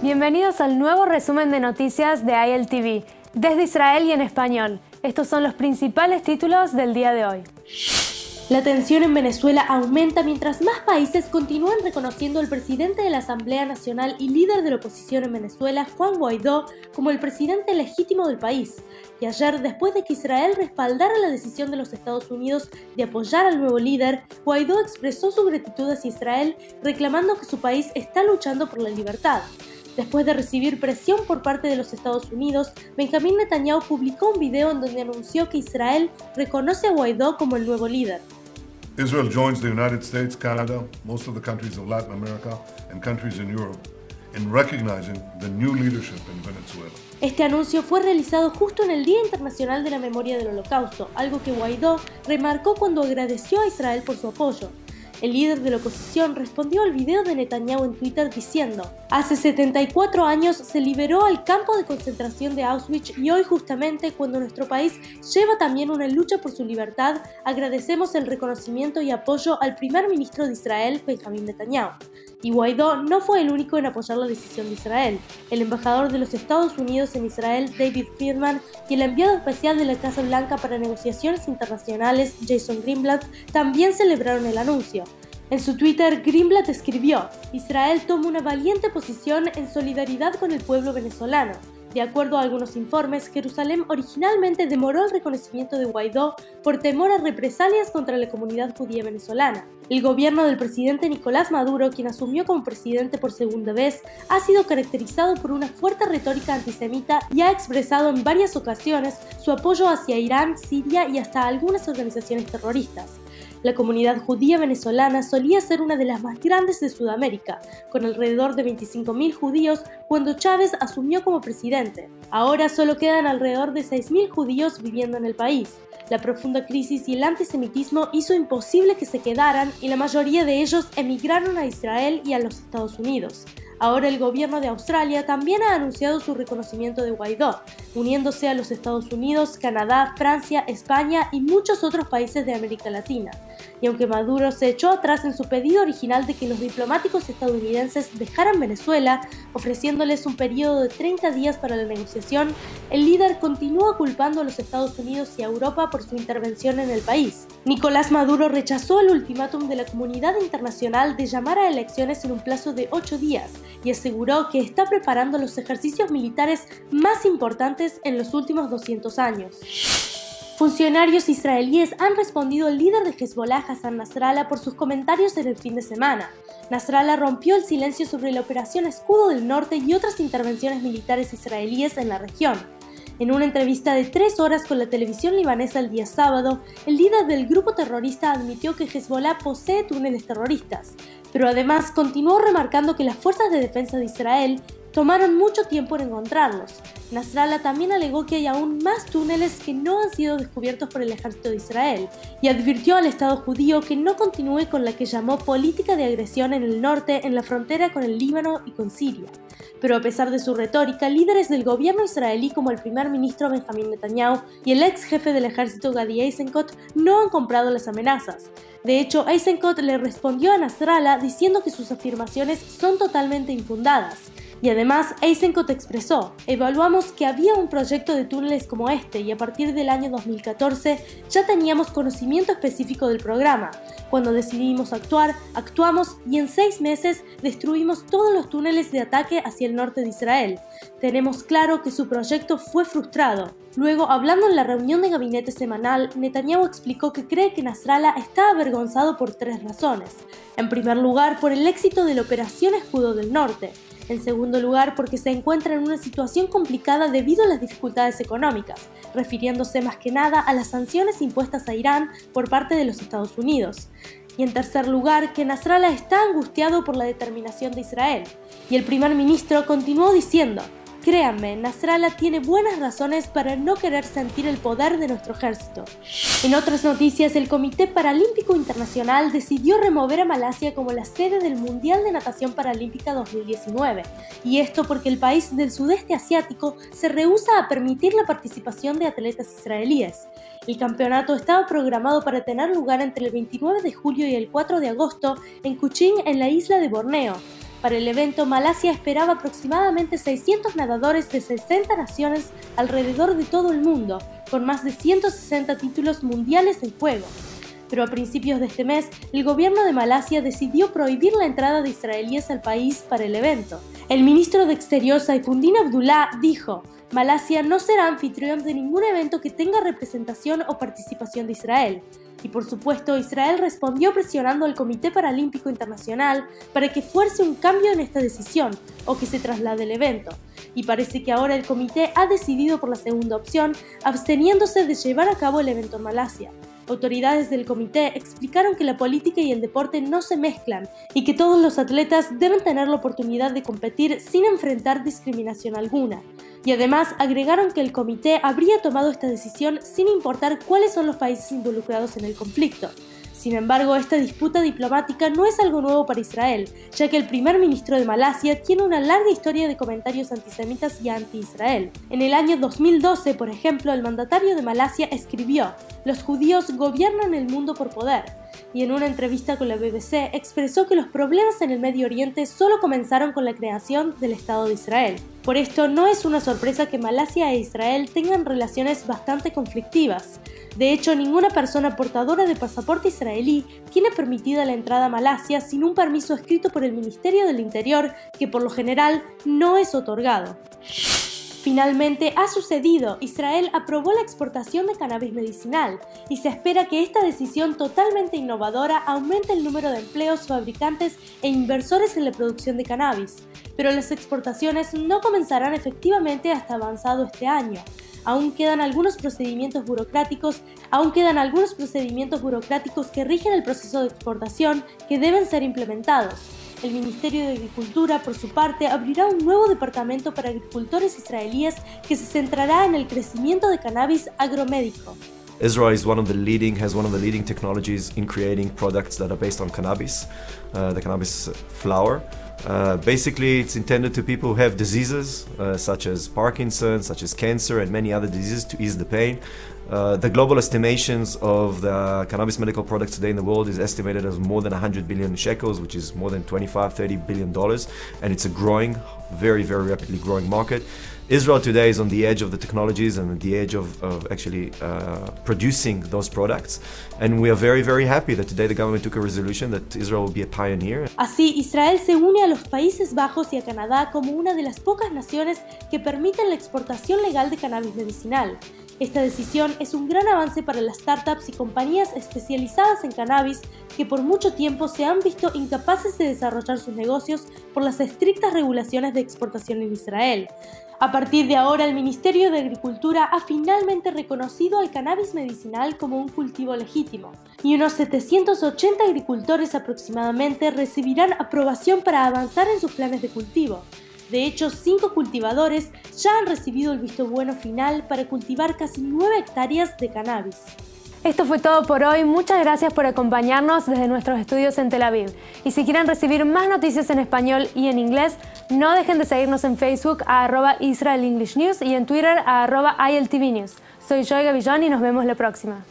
Bienvenidos al nuevo resumen de noticias de ILTV, desde Israel y en español. Estos son los principales títulos del día de hoy. La tensión en Venezuela aumenta mientras más países continúan reconociendo al presidente de la Asamblea Nacional y líder de la oposición en Venezuela, Juan Guaidó, como el presidente legítimo del país. Y ayer, después de que Israel respaldara la decisión de los Estados Unidos de apoyar al nuevo líder, Guaidó expresó su gratitud hacia Israel, reclamando que su país está luchando por la libertad. Después de recibir presión por parte de los Estados Unidos, Benjamín Netanyahu publicó un video en donde anunció que Israel reconoce a Guaidó como el nuevo líder. Israel joins the United States, Canada, most of the countries of Latin America, and countries in Europe in recognizing the new leadership in Venezuela. Este anuncio fue realizado justo en el Día Internacional de la Memoria del Holocausto, algo que Guaidó remarcó cuando agradeció a Israel por su apoyo. El líder de la oposición respondió al video de Netanyahu en Twitter diciendo: hace 74 años se liberó al campo de concentración de Auschwitz y hoy, justamente cuando nuestro país lleva también una lucha por su libertad, agradecemos el reconocimiento y apoyo al primer ministro de Israel, Benjamín Netanyahu. Y Guaidó no fue el único en apoyar la decisión de Israel. El embajador de los Estados Unidos en Israel, David Friedman, y el enviado especial de la Casa Blanca para negociaciones internacionales, Jason Greenblatt, también celebraron el anuncio. En su Twitter, Greenblatt escribió: Israel toma una valiente posición en solidaridad con el pueblo venezolano. De acuerdo a algunos informes, Jerusalén originalmente demoró el reconocimiento de Guaidó por temor a represalias contra la comunidad judía venezolana. El gobierno del presidente Nicolás Maduro, quien asumió como presidente por segunda vez, ha sido caracterizado por una fuerte retórica antisemita y ha expresado en varias ocasiones su apoyo hacia Irán, Siria y hasta algunas organizaciones terroristas. La comunidad judía venezolana solía ser una de las más grandes de Sudamérica, con alrededor de 25.000 judíos cuando Chávez asumió como presidente. Ahora solo quedan alrededor de 6.000 judíos viviendo en el país. La profunda crisis y el antisemitismo hizo imposible que se quedaran y la mayoría de ellos emigraron a Israel y a los Estados Unidos. Ahora el gobierno de Australia también ha anunciado su reconocimiento de Guaidó, uniéndose a los Estados Unidos, Canadá, Francia, España y muchos otros países de América Latina. Y aunque Maduro se echó atrás en su pedido original de que los diplomáticos estadounidenses dejaran Venezuela, ofreciéndoles un periodo de 30 días para la negociación, el líder continúa culpando a los Estados Unidos y a Europa por su intervención en el país. Nicolás Maduro rechazó el ultimátum de la comunidad internacional de llamar a elecciones en un plazo de 8 días y aseguró que está preparando los ejercicios militares más importantes en los últimos 200 años. Funcionarios israelíes han respondido al líder de Hezbollah, Hassan Nasrallah, por sus comentarios en el fin de semana. Nasrallah rompió el silencio sobre la operación Escudo del Norte y otras intervenciones militares israelíes en la región. En una entrevista de 3 horas con la televisión libanesa el día sábado, el líder del grupo terrorista admitió que Hezbollah posee túneles terroristas, pero además continuó remarcando que las fuerzas de defensa de Israel tomaron mucho tiempo en encontrarlos. Nasrallah también alegó que hay aún más túneles que no han sido descubiertos por el ejército de Israel y advirtió al Estado judío que no continúe con la que llamó política de agresión en el norte en la frontera con el Líbano y con Siria. Pero a pesar de su retórica, líderes del gobierno israelí como el primer ministro Benjamín Netanyahu y el ex jefe del ejército Gadi Eisenkot no han comprado las amenazas. De hecho, Eisenkot le respondió a Nasrallah diciendo que sus afirmaciones son totalmente infundadas. Y además, Eisenkot expresó: evaluamos que había un proyecto de túneles como este y a partir del año 2014 ya teníamos conocimiento específico del programa. Cuando decidimos actuar, actuamos y en 6 meses destruimos todos los túneles de ataque hacia el norte de Israel. Tenemos claro que su proyecto fue frustrado. Luego, hablando en la reunión de gabinete semanal, Netanyahu explicó que cree que Nasrallah está avergonzado por 3 razones. En primer lugar, por el éxito de la Operación Escudo del Norte. En segundo lugar, porque se encuentra en una situación complicada debido a las dificultades económicas, refiriéndose más que nada a las sanciones impuestas a Irán por parte de los Estados Unidos. Y en tercer lugar, que Nasrallah está angustiado por la determinación de Israel. Y el primer ministro continuó diciendo: créanme, Nasrallah tiene buenas razones para no querer sentir el poder de nuestro ejército. En otras noticias, el Comité Paralímpico Internacional decidió remover a Malasia como la sede del Mundial de Natación Paralímpica 2019, y esto porque el país del sudeste asiático se rehúsa a permitir la participación de atletas israelíes. El campeonato estaba programado para tener lugar entre el 29 de julio y el 4 de agosto en Kuching, en la isla de Borneo. Para el evento, Malasia esperaba aproximadamente 600 nadadores de 60 naciones alrededor de todo el mundo, con más de 160 títulos mundiales en juego. Pero a principios de este mes, el gobierno de Malasia decidió prohibir la entrada de israelíes al país para el evento. El ministro de Exterior Saifuddin Abdullah dijo: Malasia no será anfitrión de ningún evento que tenga representación o participación de Israel. Y por supuesto, Israel respondió presionando al Comité Paralímpico Internacional para que fuerce un cambio en esta decisión o que se traslade el evento. Y parece que ahora el comité ha decidido por la segunda opción, absteniéndose de llevar a cabo el evento en Malasia. Autoridades del comité explicaron que la política y el deporte no se mezclan y que todos los atletas deben tener la oportunidad de competir sin enfrentar discriminación alguna. Y además agregaron que el comité habría tomado esta decisión sin importar cuáles son los países involucrados en el conflicto. Sin embargo, esta disputa diplomática no es algo nuevo para Israel, ya que el primer ministro de Malasia tiene una larga historia de comentarios antisemitas y anti-Israel. En el año 2012, por ejemplo, el mandatario de Malasia escribió: "Los judíos gobiernan el mundo por poder", y en una entrevista con la BBC expresó que los problemas en el Medio Oriente solo comenzaron con la creación del Estado de Israel. Por esto, no es una sorpresa que Malasia e Israel tengan relaciones bastante conflictivas. De hecho, ninguna persona portadora de pasaporte israelí tiene permitida la entrada a Malasia sin un permiso escrito por el Ministerio del Interior, que por lo general no es otorgado. Finalmente ha sucedido. Israel aprobó la exportación de cannabis medicinal y se espera que esta decisión totalmente innovadora aumente el número de empleos, fabricantes e inversores en la producción de cannabis. Pero las exportaciones no comenzarán efectivamente hasta avanzado este año. Aún quedan algunos procedimientos burocráticos que rigen el proceso de exportación que deben ser implementados. El Ministerio de Agricultura, por su parte, abrirá un nuevo departamento para agricultores israelíes que se centrará en el crecimiento de cannabis agromédico. Israel has one of the leading technologies in creating products that are based on cannabis, the cannabis flower. Basically, it's intended to people who have diseases such as Parkinson's, such as cancer, and many other diseases to ease the pain. The global estimations of the cannabis medical products today in the world is estimated as more than 100 billion shekels, which is more than $25–30 billion, and it's a growing, very rapidly growing market. Israel today is on the edge of the technologies and at the edge of actually producing those products, and we are very happy that today the government took a resolution that Israel will be a pioneer. Así, Israel se une a los Países Bajos y a Canadá como una de las pocas naciones que permiten la exportación legal de cannabis medicinal. Esta decisión es un gran avance para las startups y compañías especializadas en cannabis que por mucho tiempo se han visto incapaces de desarrollar sus negocios por las estrictas regulaciones de exportación en Israel. A partir de ahora, el Ministerio de Agricultura ha finalmente reconocido al cannabis medicinal como un cultivo legítimo, y unos 780 agricultores aproximadamente recibirán aprobación para avanzar en sus planes de cultivo. De hecho, 5 cultivadores ya han recibido el visto bueno final para cultivar casi 9 hectáreas de cannabis. Esto fue todo por hoy. Muchas gracias por acompañarnos desde nuestros estudios en Tel Aviv. Y si quieren recibir más noticias en español y en inglés, no dejen de seguirnos en Facebook a @IsraelEnglishNews y en Twitter a @ILTVNews. Soy Joy Gavillón y nos vemos la próxima.